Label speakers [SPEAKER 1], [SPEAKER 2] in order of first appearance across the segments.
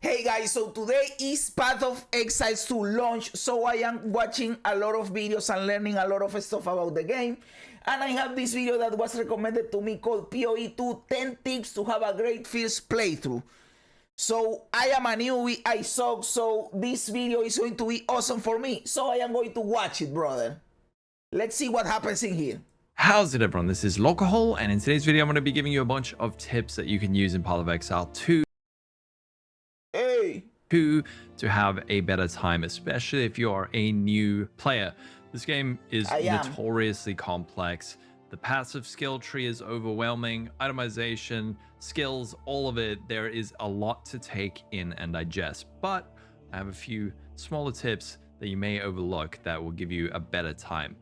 [SPEAKER 1] Hey guys, so today is Path of Exile to launch, so I am watching a lot of videos and learning a lot of stuff about the game, and I have this video that was recommended to me called PoE2 10 tips to have a great first playthrough. So I am a newbie, I suck, so this video is going to be awesome for me, so I am going to watch it, brother. Let's see what happens in here.
[SPEAKER 2] How's it, everyone? This is Lolcohol, and in today's video I'm going to be giving you a bunch of tips that you can use in Path of Exile 2 to have a better time, especially if you're a new player. This game is notoriously complex. The passive skill tree is overwhelming, itemization, skills, all of it. There is a lot to take in and digest, but I have a few smaller tips that you may overlook that will give you a better time.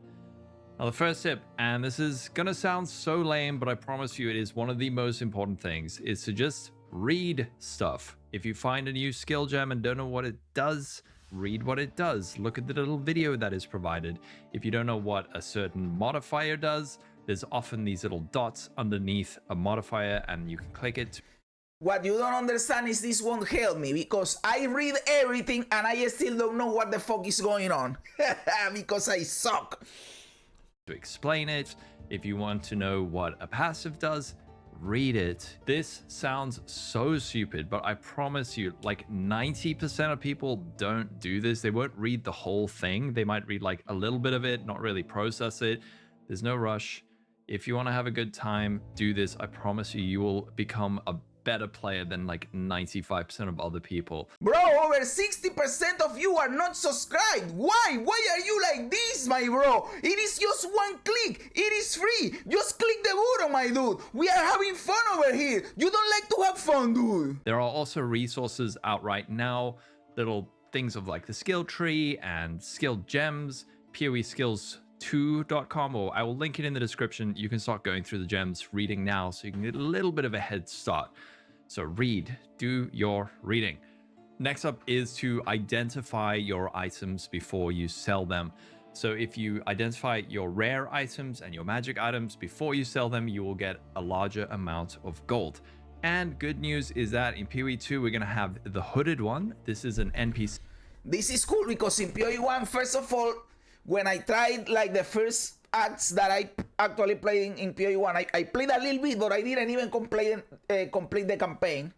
[SPEAKER 2] Now, the first tip, and this is gonna sound so lame, but I promise you it is one of the most important things, is to just read stuff. If you find a new skill gem and don't know what it does, read what it does. Look at the little video that is provided. If you don't know what a certain modifier does, there's often these little dots underneath a modifier and you can click it.
[SPEAKER 1] What you don't understand is this won't help me because I read everything and I still don't know what the fuck is going on because I suck.
[SPEAKER 2] To explain it, if you want to know what a passive does, read it. This sounds so stupid, but I promise you, like 90% of people don't do this. They won't read the whole thing. They might read like a little bit of it, not really process it. There's no rush. If you want to have a good time, do this. I promise you, you will become a better player than like 95% of other people.
[SPEAKER 1] Bro, over 60% of you are not subscribed. Why? Why are you like this, my bro? It is just one click. It is free. Just click the button, my dude. We are having fun over here. You don't like to have fun, dude.
[SPEAKER 2] There are also resources out right now, little things of like the skill tree and skill gems, PoEskills2.com, or I will link it in the description. You can start going through the gems, reading now, so you can get a little bit of a head start. So read, do your reading. Next up is to identify your items before you sell them. So if you identify your rare items and your magic items before you sell them, you will get a larger amount of gold. And good news is that in PoE2, we're gonna have the hooded one. This is an NPC.
[SPEAKER 1] This is cool because in PoE1, first of all, when I tried like the first acts that I actually played in PoE1, I played a little bit, but I didn't even complete the campaign.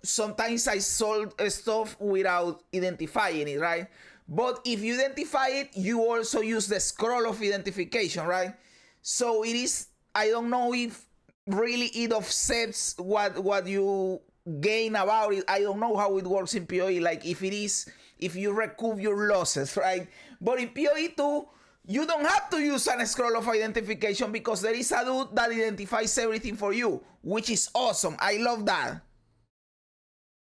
[SPEAKER 1] Sometimes I sold stuff without identifying it, right? But if you identify it, you also use the scroll of identification, right? So it is, I don't know if really it offsets what you gain about it. I don't know how it works in PoE, like if you recoup your losses, right? But in PoE2, you don't have to use a scroll of identification because there is a dude that identifies everything for you, which is awesome. I love that.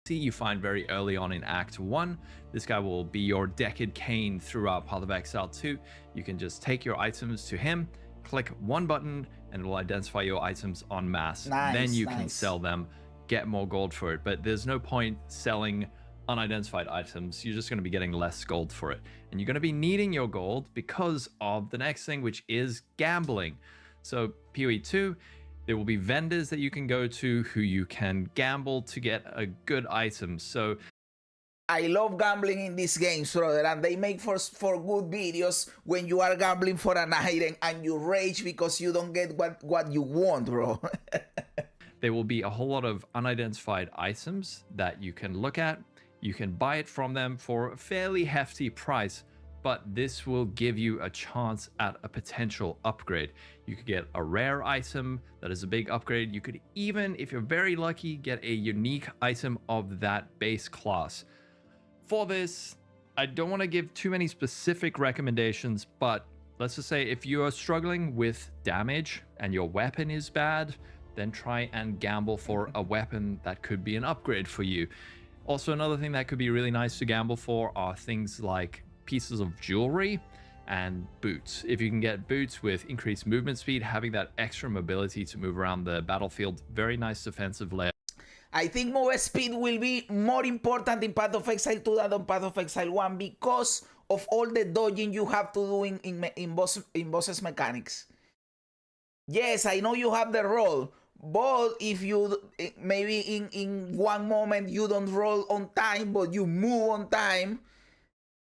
[SPEAKER 2] You find very early on in Act 1. This guy will be your Decade Cane throughout Path of Exile 2. You can just take your items to him, click one button, and it will identify your items en masse. Then you can sell them, get more gold for it. But there's no point selling unidentified items. You're just going to be getting less gold for it, and you're going to be needing your gold because of the next thing, which is gambling. So PoE2, there will be vendors that you can go to who you can gamble to get a good item. So
[SPEAKER 1] I love gambling in these games, brother, and they make for good videos when you are gambling for an item and you rage because you don't get what you want, bro.
[SPEAKER 2] There will be a whole lot of unidentified items that you can look at. You can buy it from them for a fairly hefty price, but this will give you a chance at a potential upgrade. You could get a rare item that is a big upgrade. You could even, if you're very lucky, get a unique item of that base class. For this, I don't want to give too many specific recommendations, but let's just say if you are struggling with damage and your weapon is bad, then try and gamble for a weapon that could be an upgrade for you. Also, another thing that could be really nice to gamble for are things like pieces of jewelry and boots. If you can get boots with increased movement speed, having that extra mobility to move around the battlefield, very nice defensive layer.
[SPEAKER 1] I think movement speed will be more important in Path of Exile 2 than on Path of Exile 1 because of all the dodging you have to do in bosses mechanics. Yes, I know you have the roll, But if you maybe in one moment you don't roll on time, but you move on time,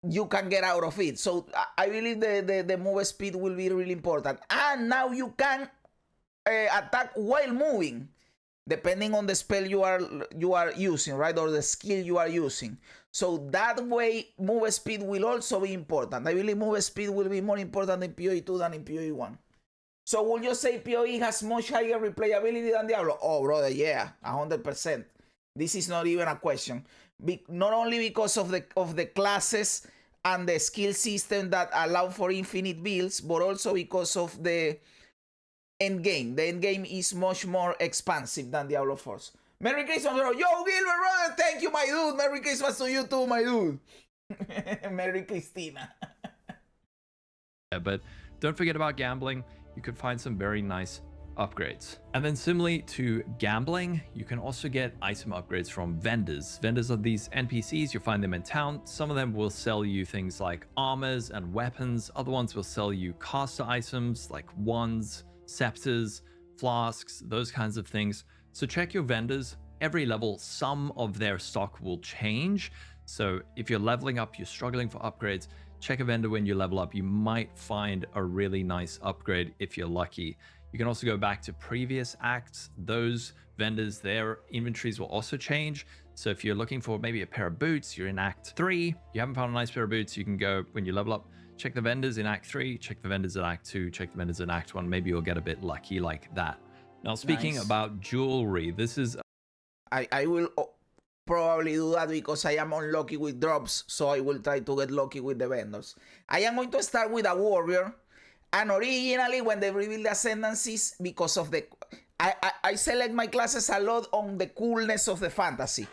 [SPEAKER 1] you can get out of it. So I believe the move speed will be really important. And now you can attack while moving, depending on the spell you are using, right, or the skill you are using. So that way move speed will also be important. I believe move speed will be more important in PoE 2 than in PoE 1. So would you say PoE has much higher replayability than Diablo? Oh, brother, yeah, 100%. This is not even a question. Not only because of the classes and the skill system that allow for infinite builds, but also because of the end game. The end game is much more expansive than Diablo 4. Merry Christmas, bro. Yo, Gilbert, brother. Thank you, my dude. Merry Christmas to you too, my dude. Merry Christina.
[SPEAKER 2] Yeah, but don't forget about gambling. You could find some very nice upgrades. And then similarly to gambling, you can also get item upgrades from vendors. Vendors are these NPCs, you'll find them in town. Some of them will sell you things like armors and weapons. Other ones will sell you caster items like wands, scepters, flasks, those kinds of things. So check your vendors. Every level, some of their stock will change. So if you're leveling up, you're struggling for upgrades, check a vendor when you level up. You might find a really nice upgrade if you're lucky. You can also go back to previous acts. Those vendors, their inventories will also change. So if you're looking for maybe a pair of boots, you're in Act 3, you haven't found a nice pair of boots, you can go, when you level up, check the vendors in Act 3, check the vendors in Act 2, check the vendors in Act 1. Maybe you'll get a bit lucky like that. Now, speaking about jewelry, this is...
[SPEAKER 1] I will probably do that because I am unlucky with drops, so I will try to get lucky with the vendors. I am going to start with a warrior, and originally when they reveal the ascendancies, because of the... I select my classes a lot on the coolness of the fantasy.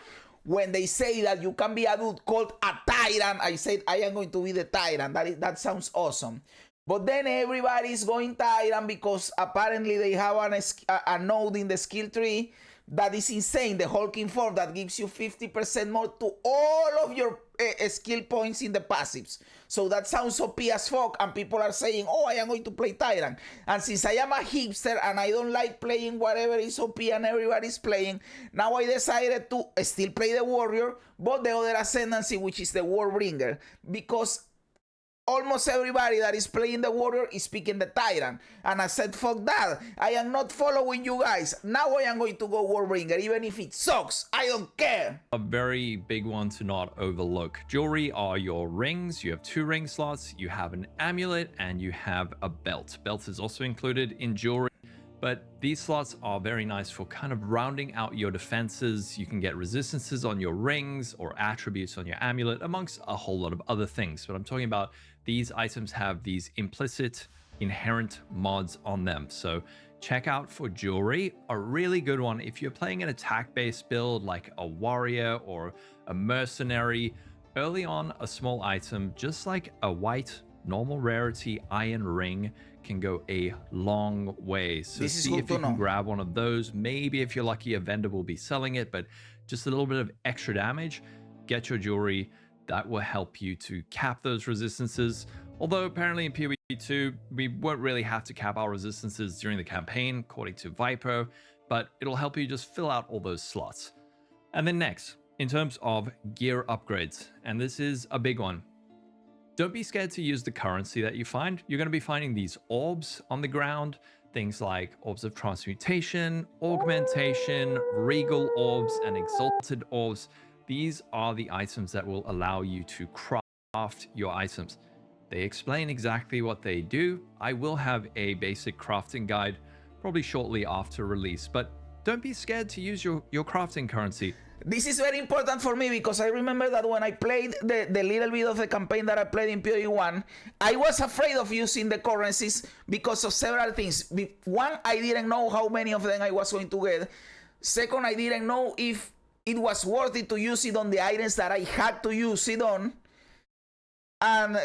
[SPEAKER 1] When they say that you can be a dude called a tyrant, I said I am going to be the tyrant. That sounds awesome. But then everybody's going tyrant because apparently they have a node in the skill tree that is insane, the hulking form that gives you 50% more to all of your skill points in the passives. So that sounds OP as fuck, and people are saying, oh, I am going to play Tyrant. And since I am a hipster and I don't like playing whatever is OP and everybody's playing, now I decided to still play the Warrior, but the other ascendancy, which is the Warbringer, because almost everybody that is playing the Warrior is picking the Tyrant. And I said, fuck that. I am not following you guys. Now I am going to go Warbringer, even if it sucks. I don't care.
[SPEAKER 2] A very big one to not overlook. Jewelry are your rings. You have 2 ring slots. You have an amulet and you have a belt. Belt is also included in jewelry. But these slots are very nice for kind of rounding out your defenses. You can get resistances on your rings or attributes on your amulet, amongst a whole lot of other things. But I'm talking about these items have these implicit, inherent mods on them. So check out for jewelry. A really good one if you're playing an attack-based build like a warrior or a mercenary. Early on, a small item, just like a white normal rarity iron ring, can go a long way. So see if you can grab one of those. Maybe if you're lucky, a vendor will be selling it, but just a little bit of extra damage. Get your jewelry. That will help you to cap those resistances. Although apparently in PoE 2, we won't really have to cap our resistances during the campaign, according to Vipo, but it'll help you just fill out all those slots. And then next, in terms of gear upgrades, and this is a big one. Don't be scared to use the currency that you find. You're going to be finding these orbs on the ground, things like orbs of transmutation, augmentation, regal orbs, and exalted orbs. These are the items that will allow you to craft your items. They explain exactly what they do. I will have a basic crafting guide probably shortly after release, but don't be scared to use your crafting currency.
[SPEAKER 1] This is very important for me because I remember that when I played the little bit of the campaign that I played in PoE 1, I was afraid of using the currencies because of several things. One, I didn't know how many of them I was going to get. Second, I didn't know if it was worth it to use it on the items that I had to use it on. And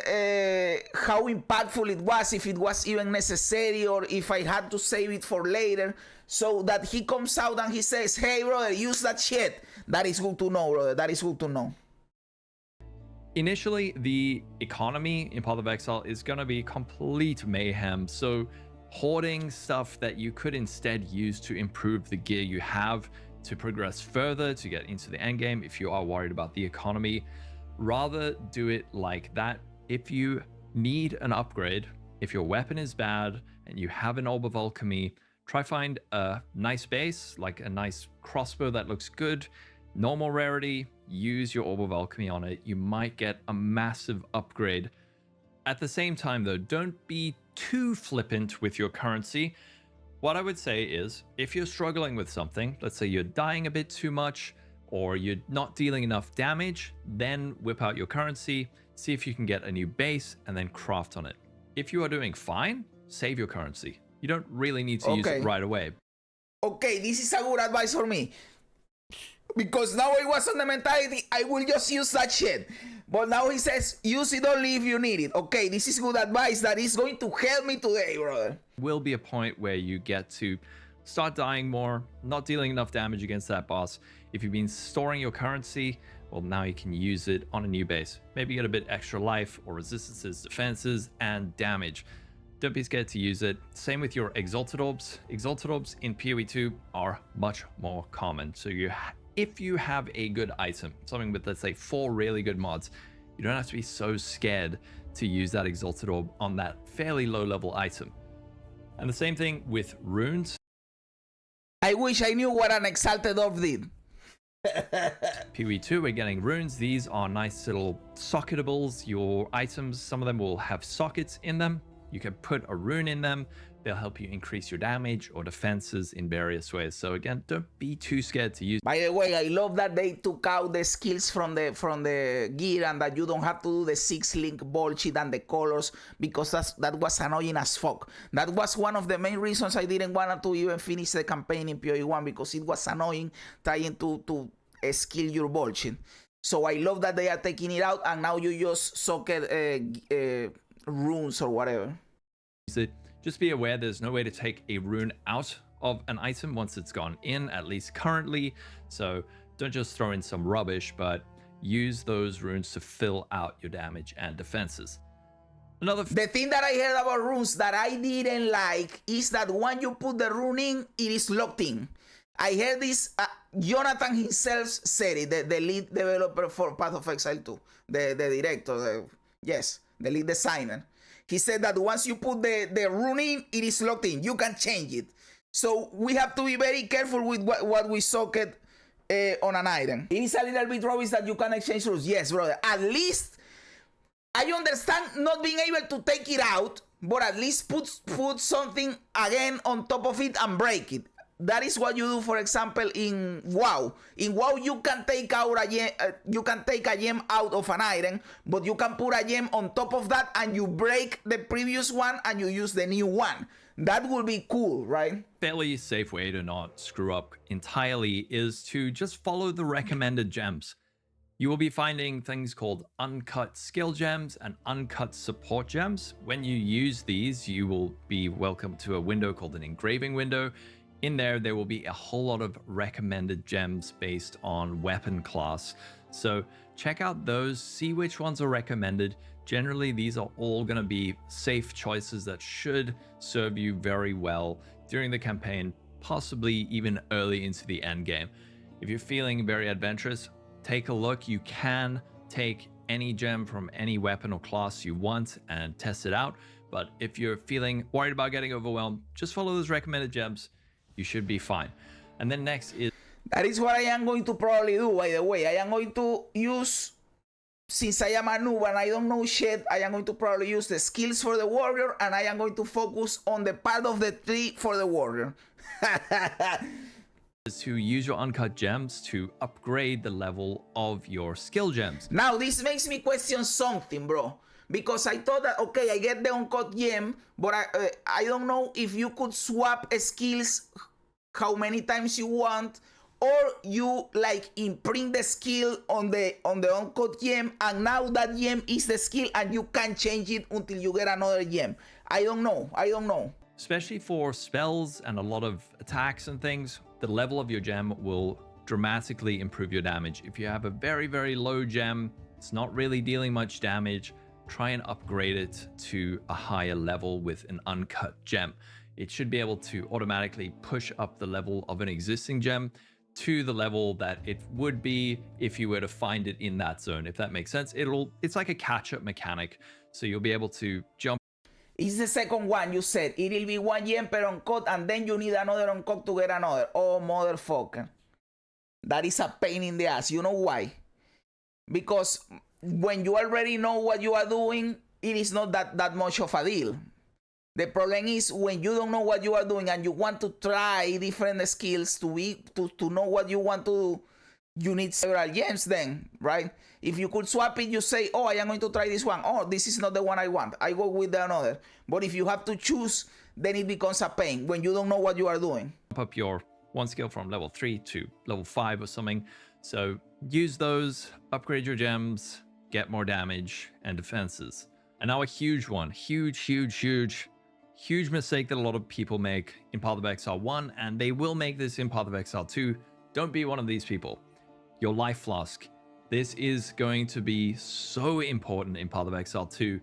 [SPEAKER 1] how impactful it was, if it was even necessary or if I had to save it for later. So that he comes out and he says, hey brother, use that shit. That is good to know, brother. That is good to know.
[SPEAKER 2] Initially, the economy in Path of Exile is going to be complete mayhem. So hoarding stuff that you could instead use to improve the gear you have to progress further, to get into the end game if you are worried about the economy. Rather do it like that. If you need an upgrade, if your weapon is bad and you have an Orb of Alchemy, try find a nice base, like a nice crossbow that looks good, normal rarity, use your Orb of Alchemy on it. You might get a massive upgrade. At the same time though, don't be too flippant with your currency. What I would say is, if you're struggling with something, let's say you're dying a bit too much, or you're not dealing enough damage, then whip out your currency, see if you can get a new base, and then craft on it. If you are doing fine, save your currency. You don't really need to use it right away.
[SPEAKER 1] Okay, this is a good advice for me. Because now I was on the mentality, I will just use that shit. But now he says, use it only if you need it. Okay, this is good advice that is going to help me today, brother.
[SPEAKER 2] Will be a point where you get to start dying more, not dealing enough damage against that boss. If you've been storing your currency, well, now you can use it on a new base. Maybe get a bit extra life or resistances, defenses, and damage. Don't be scared to use it. Same with your Exalted Orbs. Exalted Orbs in PoE 2 are much more common. So if you have a good item, something with, let's say, 4 really good mods, you don't have to be so scared to use that Exalted Orb on that fairly low level item. And the same thing with runes.
[SPEAKER 1] I wish I knew what an Exalted Orb did.
[SPEAKER 2] PoE 2, we're getting runes. These are nice little socketables. Your items, some of them will have sockets in them. You can put a rune in them. They'll help you increase your damage or defenses in various ways. So again, don't be too scared to use.
[SPEAKER 1] By the way, I love that they took out the skills from the gear and that you don't have to do the 6-link bullshit and the colors, because that was annoying as fuck. That was one of the main reasons I didn't want to even finish the campaign in PoE 1, because it was annoying trying to skill your bullshit. So I love that they are taking it out and now you just socket runes or whatever.
[SPEAKER 2] Just be aware there's no way to take a rune out of an item once it's gone in, at least currently. So don't just throw in some rubbish, but use those runes to fill out your damage and defenses. The
[SPEAKER 1] thing that I heard about runes that I didn't like is that when you put the rune in, it is locked in. I heard this, Jonathan himself said it, the lead developer for Path of Exile 2, the director, the lead designer. He said that once you put the rune in, it is locked in. You can change it. So we have to be very careful with what we socket on an item. It is a little bit rubbish that you can exchange runes. Yes, brother. At least, I understand not being able to take it out, but at least put something again on top of it and break it. That is what you do, for example, in WoW. In WoW, you can take out a gem out of an item, but you can put a gem on top of that and you break the previous one and you use the new one. That would be cool, right?
[SPEAKER 2] Fairly safe way to not screw up entirely is to just follow the recommended gems. You will be finding things called uncut skill gems and uncut support gems. When you use these, you will be welcome to a window called an engraving window. In there will be a whole lot of recommended gems based on weapon class. So check out those, see which ones are recommended. Generally, these are all going to be safe choices that should serve you very well during the campaign, possibly even early into the end game. If you're feeling very adventurous, take a look. You can take any gem from any weapon or class you want and test it out. But if you're feeling worried about getting overwhelmed, just follow those recommended gems. You should be fine. And then next is...
[SPEAKER 1] That is what I am going to probably do, by the way. I am going to use, since I am a noob and I don't know shit, I am going to probably use the skills for the warrior and I am going to focus on the part of the tree for the warrior.
[SPEAKER 2] To use your uncut gems to upgrade the level of your skill gems.
[SPEAKER 1] Now, this makes me question something, bro. Because I thought that, okay, I get the uncut gem, but I don't know if you could swap skills how many times you want, or you like imprint the skill on the uncut gem, and now that gem is the skill and you can change it until you get another gem. I don't know.
[SPEAKER 2] Especially for spells and a lot of attacks and things, the level of your gem will dramatically improve your damage. If you have a very, very low gem, it's not really dealing much damage, try and upgrade it to a higher level with an uncut gem. It should be able to automatically push up the level of an existing gem to the level that it would be if you were to find it in that zone, if that makes sense. It's like a catch-up mechanic, so you'll be able to jump.
[SPEAKER 1] It's the second one you said. It'll be 1 gem per uncut, and then you need another uncut to get another. Oh, motherfucker. That is a pain in the ass. You know why? Because when you already know what you are doing, it is not that much of a deal. The problem is when you don't know what you are doing and you want to try different skills to know what you want to do, you need several gems then, right? If you could swap it, you say, oh, I am going to try this one. Oh, this is not the one I want. I go with the another. But if you have to choose, then it becomes a pain when you don't know what you are doing.
[SPEAKER 2] Up your one skill from level 3 to level 5 or something. So use those, upgrade your gems, get more damage and defenses. And now a huge one, huge mistake that a lot of people make in Path of Exile 1, and they will make this in Path of Exile 2. Don't be one of these people. Your life flask. This is going to be so important in Path of Exile 2.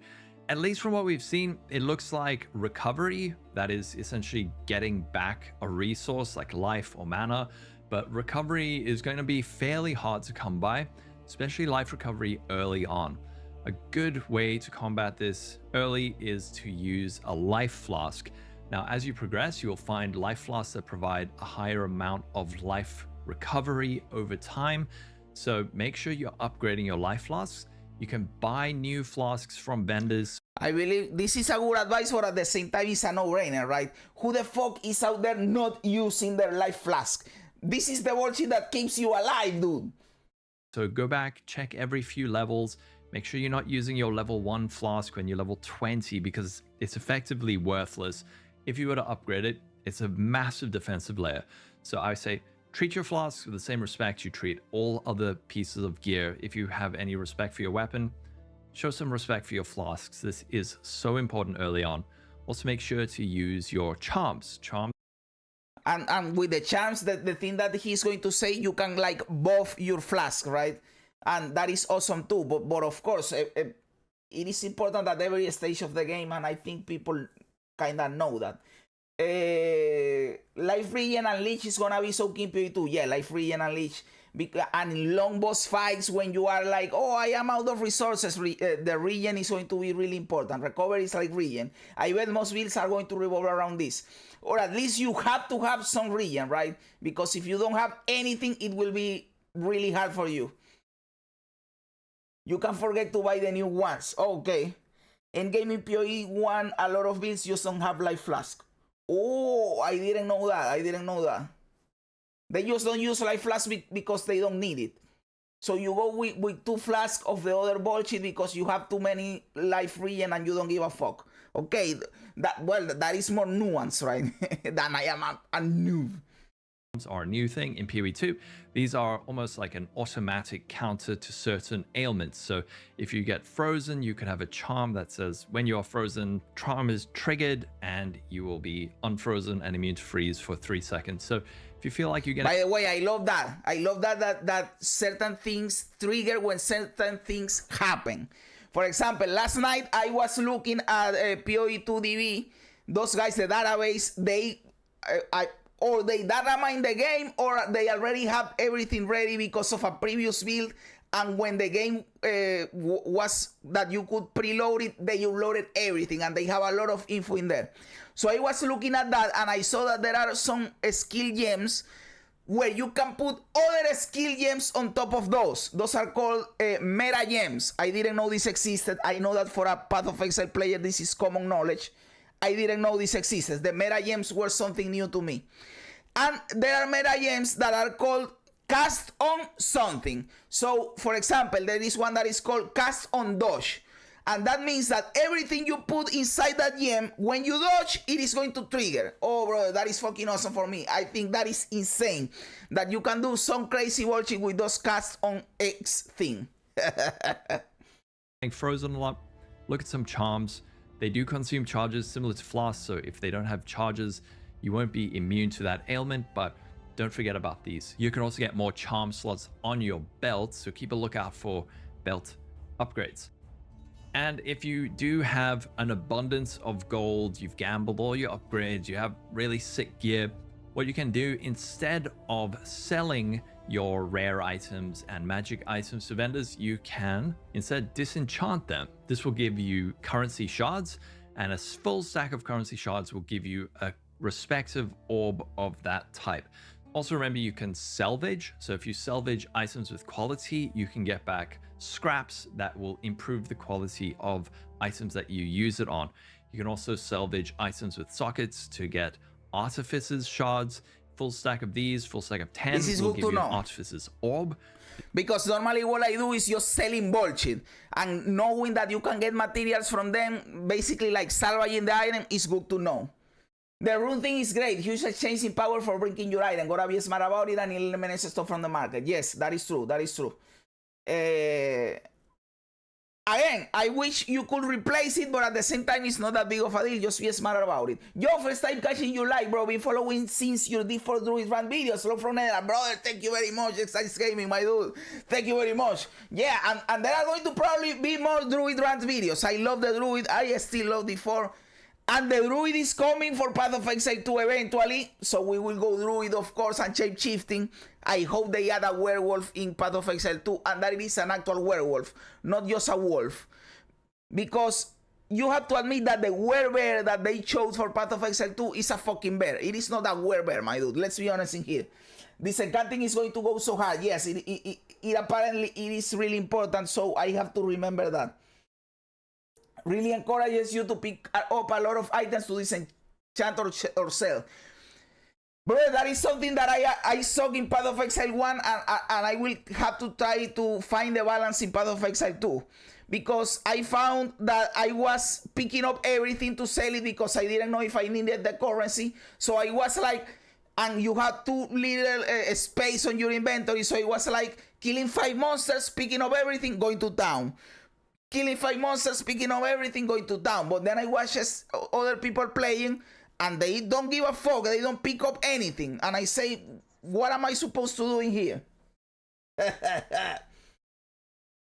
[SPEAKER 2] At least from what we've seen, it looks like recovery, that is essentially getting back a resource like life or mana, but recovery is going to be fairly hard to come by, especially life recovery early on. A good way to combat this early is to use a life flask. Now, as you progress, you will find life flasks that provide a higher amount of life recovery over time. So make sure you're upgrading your life flasks. You can buy new flasks from vendors.
[SPEAKER 1] I believe this is a good advice, but at the same time, it's a no-brainer, right? Who the fuck is out there not using their life flask? This is the bullshit that keeps you alive, dude.
[SPEAKER 2] So go back, check every few levels. Make sure you're not using your level 1 flask when you're level 20 because it's effectively worthless. If you were to upgrade it, it's a massive defensive layer. So I say treat your flasks with the same respect you treat all other pieces of gear. If you have any respect for your weapon, show some respect for your flasks. This is so important early on. Also make sure to use your charms.
[SPEAKER 1] And with the charms, the thing that he's going to say, you can like buff your flask, right? And that is awesome too. But of course, it is important at every stage of the game, and I think people kind of know that. Life regen and leech is gonna be so key too. Yeah, life regen and leech. And in long boss fights, when you are like, oh, I am out of resources, the regen is going to be really important. Recovery is like regen. I bet most builds are going to revolve around this. Or at least you have to have some regen, right? Because if you don't have anything, it will be really hard for you. You can forget to buy the new ones. Okay. Endgame in PoE 1, a lot of builds just don't have life flask. Oh, I didn't know that. They just don't use life flask because they don't need it. So you go with 2 flasks of the other bullshit because you have too many life regen and you don't give a fuck. Okay, that is more nuance, right? Than I am a noob.
[SPEAKER 2] Are a new thing in PoE 2. These are almost like an automatic counter to certain ailments. So if you get frozen, you can have a charm that says when you are frozen, charm is triggered and you will be unfrozen and immune to freeze for 3 seconds. So if you feel like you get...
[SPEAKER 1] By the way, I love that certain things trigger when certain things happen. For example, last night I was looking at PoE 2DB. Those guys, the database, or they data mine the game, or they already have everything ready because of a previous build, and when the game was that you could preload it, they loaded everything, and they have a lot of info in there. So I was looking at that, and I saw that there are some skill gems where you can put other skill gems on top of those. Those are called meta gems. I didn't know this existed. I know that for a Path of Exile player, this is common knowledge. I didn't know this existed. The meta gems were something new to me. And there are meta gems that are called cast on something. So, for example, there is one that is called cast on dodge. And that means that everything you put inside that gem, when you dodge, it is going to trigger. Oh, bro, that is fucking awesome for me. I think that is insane. That you can do some crazy bullshit with those cast on X thing.
[SPEAKER 2] Frozen a lot. Look at some charms. They do consume charges similar to Flasks, so if they don't have charges, you won't be immune to that ailment, but don't forget about these. You can also get more charm slots on your belt, so keep a lookout for belt upgrades. And if you do have an abundance of gold, you've gambled all your upgrades, you have really sick gear, what you can do instead of selling your rare items and magic items to vendors, you can instead disenchant them. This will give you currency shards, and a full stack of currency shards will give you a respective orb of that type. Also remember, you can salvage. So if you salvage items with quality, you can get back scraps that will improve the quality of items that you use it on. You can also salvage items with sockets to get artificers shards. Full stack of these, full stack of 10 will give you an artificer's orb.
[SPEAKER 1] Because normally what I do is just selling bullshit, and knowing that you can get materials from them, basically like salvaging the item, is good to know. The rune thing is great. Huge exchange in power for bringing your item. Gotta be smart about it and eliminate stuff from the market. Yes, that is true. That is true. Again, I wish you could replace it, but at the same time, it's not that big of a deal. Just be smart about it. Yo, first time catching you live, bro. Been following since your default Druid Run videos. Hello from Netherlands, brother. Thank you very much. Exile Gaming, my dude. Thank you very much. Yeah, and there are going to probably be more Druid Run videos. I love the Druid. I still love the 4. And the Druid is coming for Path of Exile 2 eventually. So we will go Druid, of course, and shape-shifting. I hope they add a werewolf in Path of Exile 2, and that it is an actual werewolf, not just a wolf. Because you have to admit that the werebear that they chose for Path of Exile 2 is a fucking bear. It is not a werebear, my dude. Let's be honest in here. Disenchanting is going to go so hard. Yes, it apparently it is really important, so I have to remember that. Really encourages you to pick up a lot of items to disenchant or sell. Bro, that is something that I saw in Path of Exile 1, and I will have to try to find the balance in Path of Exile 2. Because I found that I was picking up everything to sell it because I didn't know if I needed the currency. So I was like, and you had too little space on your inventory. So it was like killing 5 monsters, picking up everything, going to town. Killing 5 monsters, picking up everything, going to town. But then I watch other people playing, and they don't give a fuck. They don't pick up anything. And I say, what am I supposed to do in here?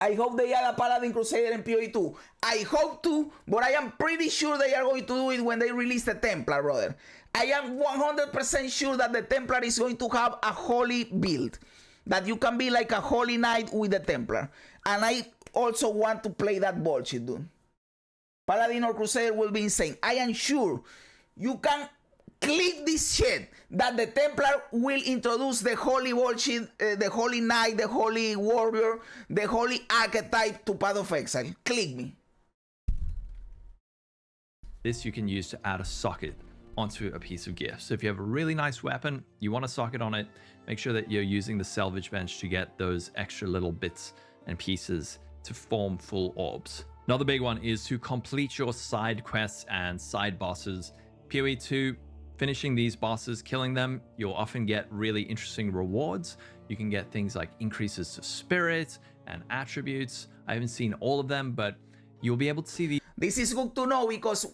[SPEAKER 1] I hope they add a Paladin Crusader in PoE 2. I hope to, but I am pretty sure they are going to do it when they release the Templar, brother. I am 100% sure that the Templar is going to have a holy build. That you can be like a holy knight with the Templar. And I also want to play that bullshit, dude. Paladin or Crusader will be insane. I am sure you can click this shit that the Templar will introduce the holy bullshit, the holy knight, the holy warrior, the holy archetype to Path of Exile. Click me.
[SPEAKER 2] This you can use to add a socket onto a piece of gear. So if you have a really nice weapon, you want a socket on it, make sure that you're using the salvage bench to get those extra little bits and pieces to form full orbs. Another big one is to complete your side quests and side bosses. PoE 2, finishing these bosses, killing them, you'll often get really interesting rewards. You can get things like increases to spirit and attributes. I haven't seen all of them, but you'll be able to see these.
[SPEAKER 1] This is good to know because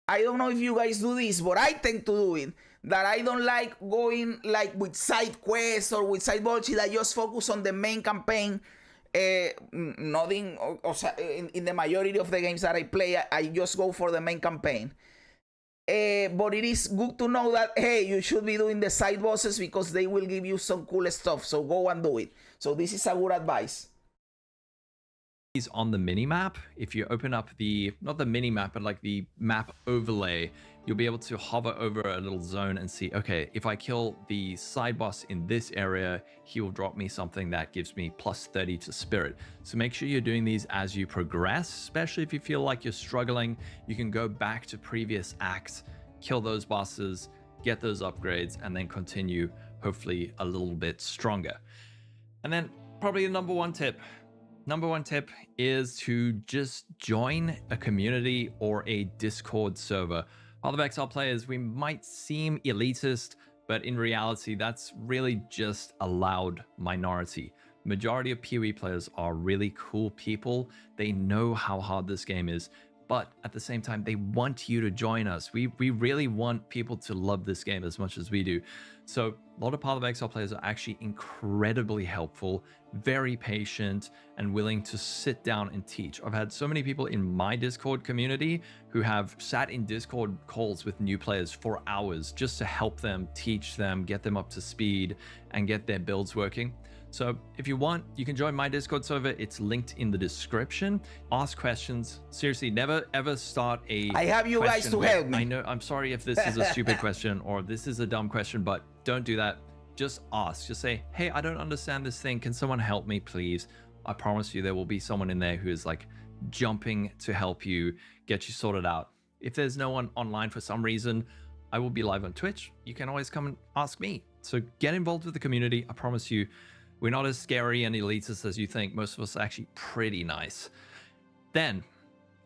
[SPEAKER 1] I don't know if you guys do this, but I tend to do it. That I don't like going like with side quests or with side bullshit. I just focus on the main campaign. Nothing, in the majority of the games that I play, I just go for the main campaign. But it is good to know that, hey, you should be doing the side bosses because they will give you some cool stuff. So go and do it. So this is a good advice.
[SPEAKER 2] On the mini map, if you open up the, not the mini map, but like the map overlay, you'll be able to hover over a little zone and see, okay, if I kill the side boss in this area, he will drop me something that gives me plus 30 to spirit. So make sure you're doing these as you progress, especially if you feel like you're struggling. You can go back to previous acts, kill those bosses, get those upgrades, and then continue hopefully a little bit stronger. And then probably the number one tip is to just join a community or a Discord server. Path of Exile players, we might seem elitist, but in reality, that's really just a loud minority. Majority of PoE players are really cool people. They know how hard this game is. but at the same time, they want you to join us. We really want people to love this game as much as we do. So a lot of Path of Exile players are actually incredibly helpful, very patient, and willing to sit down and teach. I've had so many people in my Discord community who have sat in Discord calls with new players for hours just to help them, teach them, get them up to speed, and get their builds working. So if you want, you can join my Discord server. It's linked in the description. Ask questions. Seriously, never ever start a
[SPEAKER 1] I have you guys to help me.
[SPEAKER 2] I know, I'm sorry if this is a stupid question or this is a dumb question, but don't do that. Just ask. Just say, hey, I don't understand this thing. Can someone help me, please? I promise you there will be someone in there who is like jumping to help you, get you sorted out. If there's no one online for some reason, I will be live on Twitch. You can always come and ask me. So get involved with the community. I promise you, we're not as scary and elitist as you think. Most of us are actually pretty nice. Then,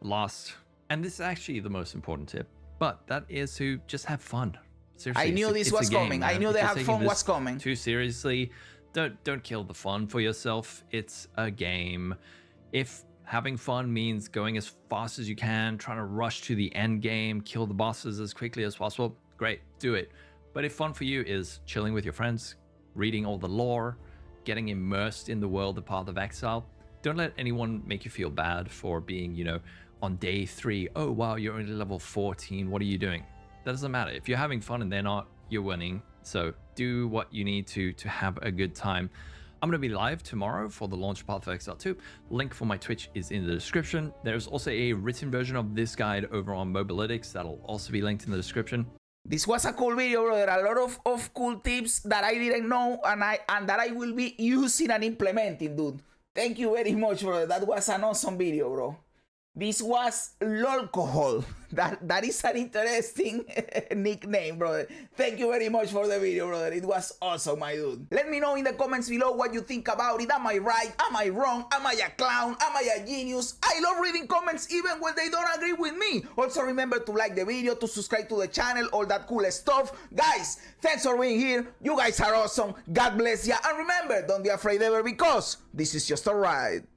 [SPEAKER 2] last, and this is actually the most important tip, but that is to just have fun. Seriously,
[SPEAKER 1] I knew this was coming. I knew the have fun was coming.
[SPEAKER 2] Too seriously, don't kill the fun for yourself. It's a game. If having fun means going as fast as you can, trying to rush to the end game, kill the bosses as quickly as possible, great, do it. But if fun for you is chilling with your friends, reading all the lore, getting immersed in the world of Path of Exile, don't let anyone make you feel bad for being, you know, on day 3. Oh, wow, you're only level 14. What are you doing? That doesn't matter. If you're having fun and they're not, you're winning. So do what you need to have a good time. I'm going to be live tomorrow for the launch of Path of Exile 2. Link for my Twitch is in the description. There's also a written version of this guide over on Mobalytics that'll also be linked in the description.
[SPEAKER 1] This was a cool video, brother. A lot of cool tips that I didn't know and that I will be using and implementing, dude. Thank you very much, brother. That was an awesome video, bro. This was Lolcohol. That is an interesting nickname, brother. Thank you very much for the video, brother. It was awesome, my dude. Let me know in the comments below what you think about it. Am I right? Am I wrong? Am I a clown? Am I a genius? I love reading comments even when they don't agree with me. Also remember to like the video, to subscribe to the channel, all that cool stuff. Guys, thanks for being here. You guys are awesome. God bless ya. And remember, don't be afraid ever, because this is just a ride.